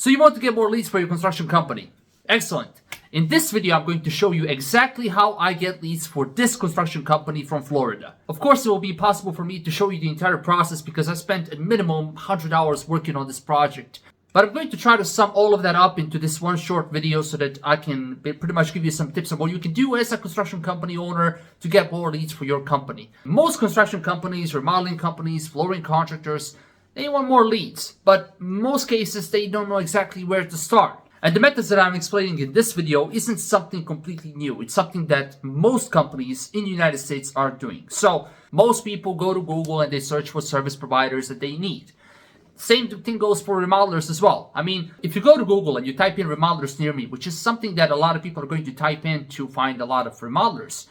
So you want to get more leads for your construction company. Excellent. In this video, I'm going to show you exactly how I get leads for this construction company from Florida. Of course, it will be possible for me to show you the entire process because I spent a minimum 100 hours working on this project. But I'm going to try to sum all of that up into this one short video so that I can pretty much give you some tips on what you can do as a construction company owner to get more leads for your company. Most construction companies, remodeling companies, flooring contractors, they want more leads, but in most cases they don't know exactly where to start. And the methods that I'm explaining in this video isn't something completely new. It's something that most companies in the United States are doing. So most people go to Google and they search for service providers that they need. Same thing goes for remodelers as well. I mean, if you go to Google and you type in remodelers near me, which is something that a lot of people are going to type in to find a lot of remodelers,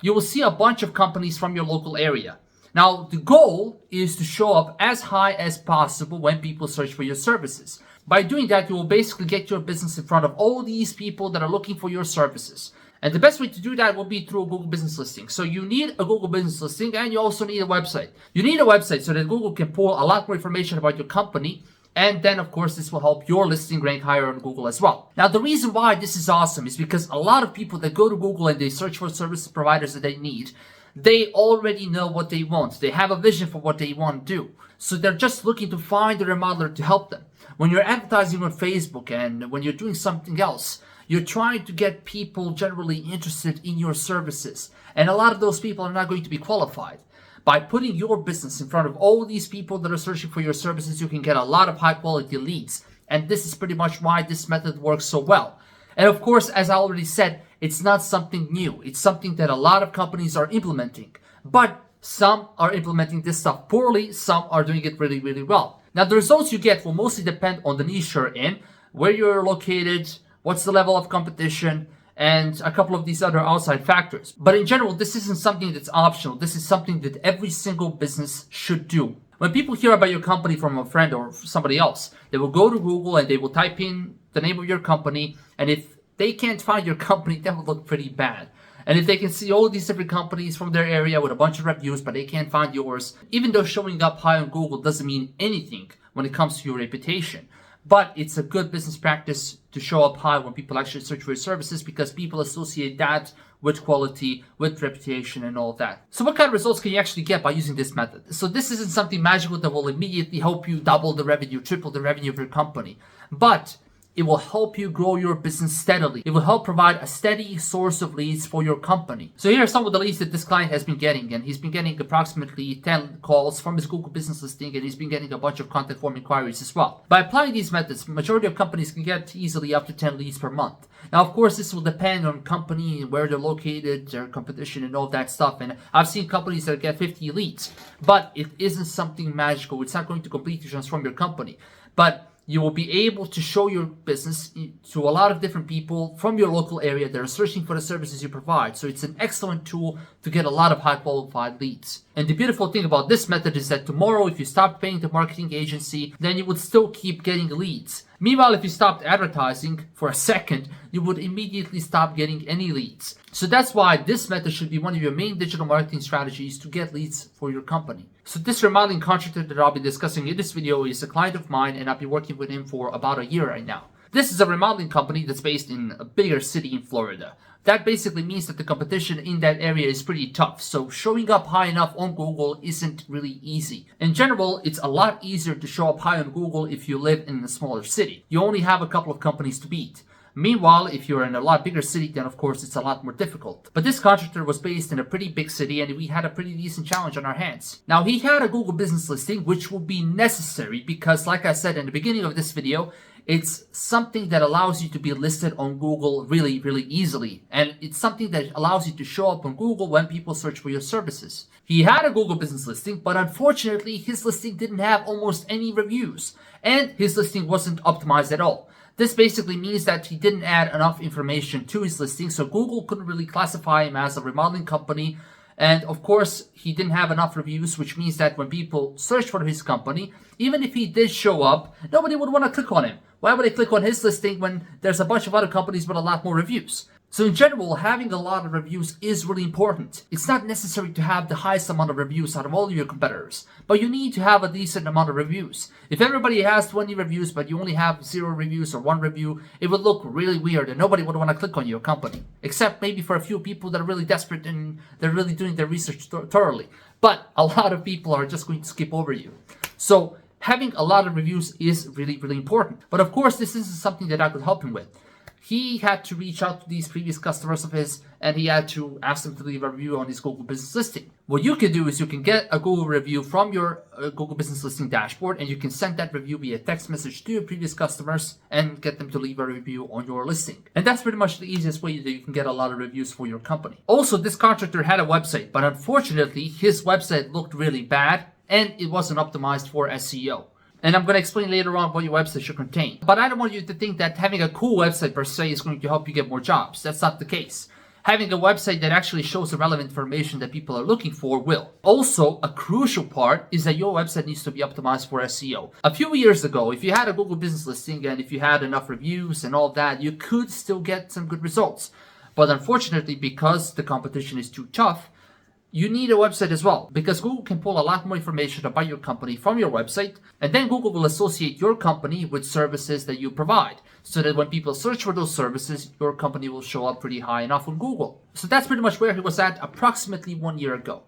you will see a bunch of companies from your local area. Now, the goal is to show up as high as possible when people search for your services. By doing that, you will basically get your business in front of all these people that are looking for your services. And the best way to do that will be through a Google business listing. So you need a Google business listing and you also need a website. You need a website so that Google can pull a lot more information about your company. And then, of course, this will help your listing rank higher on Google as well. Now, the reason why this is awesome is because a lot of people that go to Google and they search for service providers that they need, they already know what they want. They have a vision for what they want to do. So they're just looking to find a remodeler to help them. When you're advertising on Facebook and when you're doing something else, you're trying to get people generally interested in your services. And a lot of those people are not going to be qualified. By putting your business in front of all these people that are searching for your services, you can get a lot of high quality leads. And this is pretty much why this method works so well. And of course, as I already said, it's not something new. It's something that a lot of companies are implementing. But some are implementing this stuff poorly, some are doing it really, really well. Now, the results you get will mostly depend on the niche you're in, where you're located, what's the level of competition, and a couple of these other outside factors. But in general, this isn't something that's optional. This is something that every single business should do. When people hear about your company from a friend or somebody else, they will go to Google and they will type in the name of your company, and if they can't find your company, that will look pretty bad. And if they can see all these different companies from their area with a bunch of reviews, but they can't find yours, even though showing up high on Google doesn't mean anything when it comes to your reputation. But it's a good business practice to show up high when people actually search for your services because people associate that with quality, with reputation and all that. So what kind of results can you actually get by using this method? So this isn't something magical that will immediately help you double the revenue, triple the revenue of your company. But it will help you grow your business steadily. It will help provide a steady source of leads for your company. So here are some of the leads that this client has been getting. And he's been getting approximately 10 calls from his Google business listing, and he's been getting a bunch of contact form inquiries as well. By applying these methods, majority of companies can get easily up to 10 leads per month. Now, of course, this will depend on company and where they're located, their competition and all that stuff. And I've seen companies that get 50 leads, but it isn't something magical. It's not going to completely transform your company. But you will be able to show your business to a lot of different people from your local area that are searching for the services you provide. So it's an excellent tool to get a lot of high qualified leads. And the beautiful thing about this method is that tomorrow, if you stopped paying the marketing agency, then you would still keep getting leads. Meanwhile, if you stopped advertising for a second, you would immediately stop getting any leads. So that's why this method should be one of your main digital marketing strategies to get leads for your company. So this remodeling contractor that I'll be discussing in this video is a client of mine, and I've been working with him for about a year right now. This is a remodeling company that's based in a bigger city in Florida. That basically means that the competition in that area is pretty tough, so showing up high enough on Google isn't really easy. In general, it's a lot easier to show up high on Google if you live in a smaller city. You only have a couple of companies to beat. Meanwhile, if you're in a lot bigger city, then of course it's a lot more difficult. But this contractor was based in a pretty big city and we had a pretty decent challenge on our hands. Now, he had a Google business listing, which will be necessary because, like I said in the beginning of this video, it's something that allows you to be listed on Google really, really easily. And it's something that allows you to show up on Google when people search for your services. He had a Google business listing, but unfortunately, his listing didn't have almost any reviews. And his listing wasn't optimized at all. This basically means that he didn't add enough information to his listing, so Google couldn't really classify him as a remodeling company. And of course, he didn't have enough reviews, which means that when people search for his company, even if he did show up, nobody would want to click on him. Why would they click on his listing when there's a bunch of other companies with a lot more reviews? So in general, having a lot of reviews is really important. It's not necessary to have the highest amount of reviews out of all of your competitors, but you need to have a decent amount of reviews. If everybody has 20 reviews, but you only have 0 reviews or 1 review, it would look really weird and nobody would want to click on your company. Except maybe for a few people that are really desperate and they're really doing their research thoroughly. But a lot of people are just going to skip over you. So having a lot of reviews is really, really important. But of course, this isn't something that I could help him with. He had to reach out to these previous customers of his and he had to ask them to leave a review on his Google Business Listing. What you can do is you can get a Google review from your Google Business Listing dashboard and you can send that review via text message to your previous customers and get them to leave a review on your listing. And that's pretty much the easiest way that you can get a lot of reviews for your company. Also, this contractor had a website, but unfortunately his website looked really bad and it wasn't optimized for SEO. And I'm going to explain later on what your website should contain. But I don't want you to think that having a cool website per se is going to help you get more jobs. That's not the case. Having a website that actually shows the relevant information that people are looking for will. Also, a crucial part is that your website needs to be optimized for SEO. A few years ago, if you had a Google Business Listing and if you had enough reviews and all that, you could still get some good results. But unfortunately, because the competition is too tough, you need a website as well, because Google can pull a lot more information about your company from your website, and then Google will associate your company with services that you provide, so that when people search for those services, your company will show up pretty high enough on Google. So that's pretty much where he was at approximately 1 year ago.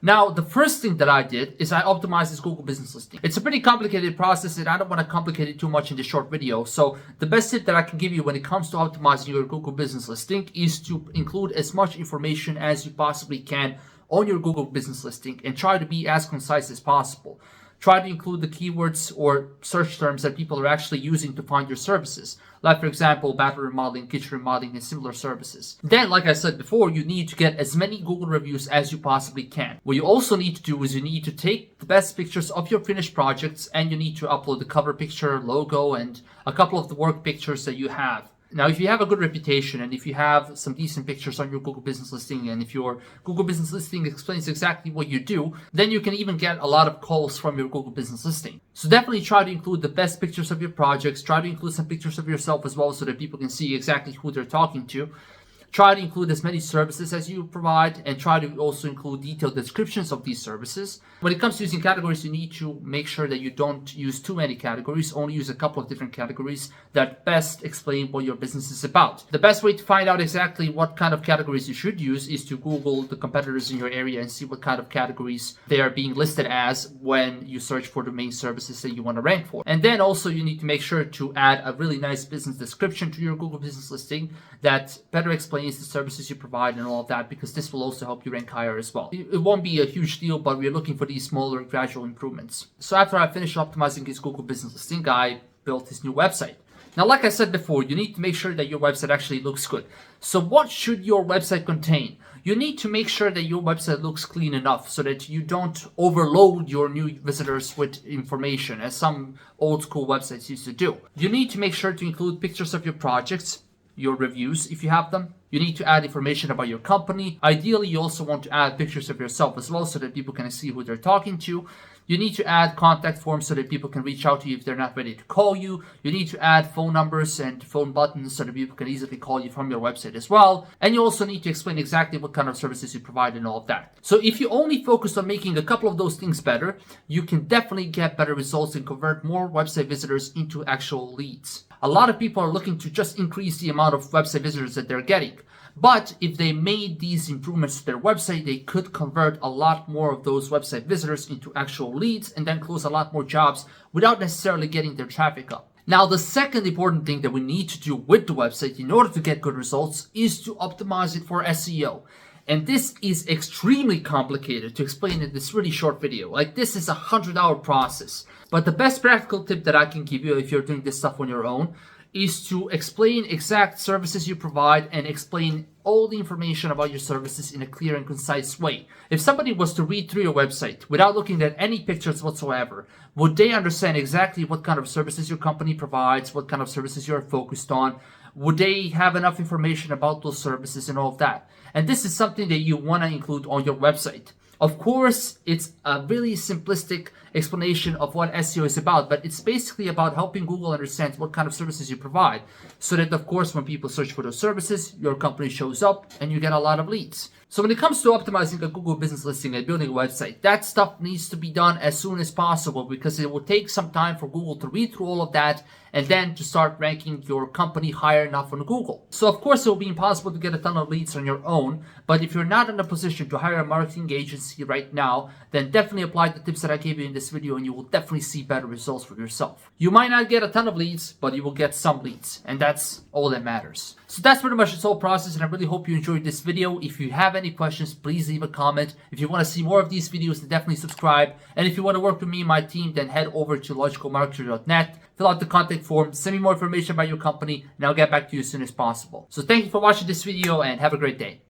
Now, the first thing that I did is I optimized this Google Business Listing. It's a pretty complicated process and I don't want to complicate it too much in this short video. So the best tip that I can give you when it comes to optimizing your Google Business Listing is to include as much information as you possibly can on your Google Business Listing and try to be as concise as possible. Try to include the keywords or search terms that people are actually using to find your services. Like, for example, bathroom remodeling, kitchen remodeling, and similar services. Then, like I said before, you need to get as many Google reviews as you possibly can. What you also need to do is you need to take the best pictures of your finished projects and you need to upload the cover picture, logo, and a couple of the work pictures that you have. Now, if you have a good reputation and if you have some decent pictures on your Google Business Listing and if your Google Business Listing explains exactly what you do, then you can even get a lot of calls from your Google Business Listing. So definitely try to include the best pictures of your projects. Try to include some pictures of yourself as well so that people can see exactly who they're talking to. Try to include as many services as you provide and try to also include detailed descriptions of these services. When it comes to using categories, you need to make sure that you don't use too many categories, only use a couple of different categories that best explain what your business is about. The best way to find out exactly what kind of categories you should use is to Google the competitors in your area and see what kind of categories they are being listed as when you search for the main services that you want to rank for. And then also you need to make sure to add a really nice business description to your Google Business Listing that better explains the services you provide and all of that, because this will also help you rank higher as well. It won't be a huge deal, but we're looking for these smaller gradual improvements. So after I finished optimizing his Google Business Listing, I built his new website. Now, like I said before, you need to make sure that your website actually looks good. So what should your website contain? You need to make sure that your website looks clean enough so that you don't overload your new visitors with information, as some old school websites used to do. You need to make sure to include pictures of your projects, your reviews if you have them. You need to add information about your company. Ideally, you also want to add pictures of yourself as well so that people can see who they're talking to. You need to add contact forms so that people can reach out to you if they're not ready to call you. You need to add phone numbers and phone buttons so that people can easily call you from your website as well. And you also need to explain exactly what kind of services you provide and all of that. So if you only focus on making a couple of those things better, you can definitely get better results and convert more website visitors into actual leads. A lot of people are looking to just increase the amount of website visitors that they're getting. But if they made these improvements to their website, they could convert a lot more of those website visitors into actual leads and then close a lot more jobs without necessarily getting their traffic up. Now, the second important thing that we need to do with the website in order to get good results is to optimize it for SEO. And this is extremely complicated to explain in this really short video. Like, this is a 100-hour process. But the best practical tip that I can give you if you're doing this stuff on your own is to explain exact services you provide and explain all the information about your services in a clear and concise way. If somebody was to read through your website without looking at any pictures whatsoever, would they understand exactly what kind of services your company provides, what kind of services you're focused on? Would they have enough information about those services and all of that? And this is something that you want to include on your website. Of course, it's a really simplistic explanation of what SEO is about, but it's basically about helping Google understand what kind of services you provide, so that of course when people search for those services, your company shows up and you get a lot of leads. So when it comes to optimizing a Google business listing and building a website, that stuff needs to be done as soon as possible, because it will take some time for Google to read through all of that and then to start ranking your company higher enough on Google. So of course it will be impossible to get a ton of leads on your own, but if you're not in a position to hire a marketing agency right now, then definitely apply the tips that I gave you in this video and you will definitely see better results for yourself. You might not get a ton of leads, but you will get some leads, and that's all that matters. So that's pretty much this whole process, and I really hope you enjoyed this video. If you have any questions, please leave a comment. If you want to see more of these videos, then definitely subscribe. And if you want to work with me and my team, then head over to logicalmarketer.net, fill out the contact form, send me more information about your company, and I'll get back to you as soon as possible. So thank you for watching this video and have a great day.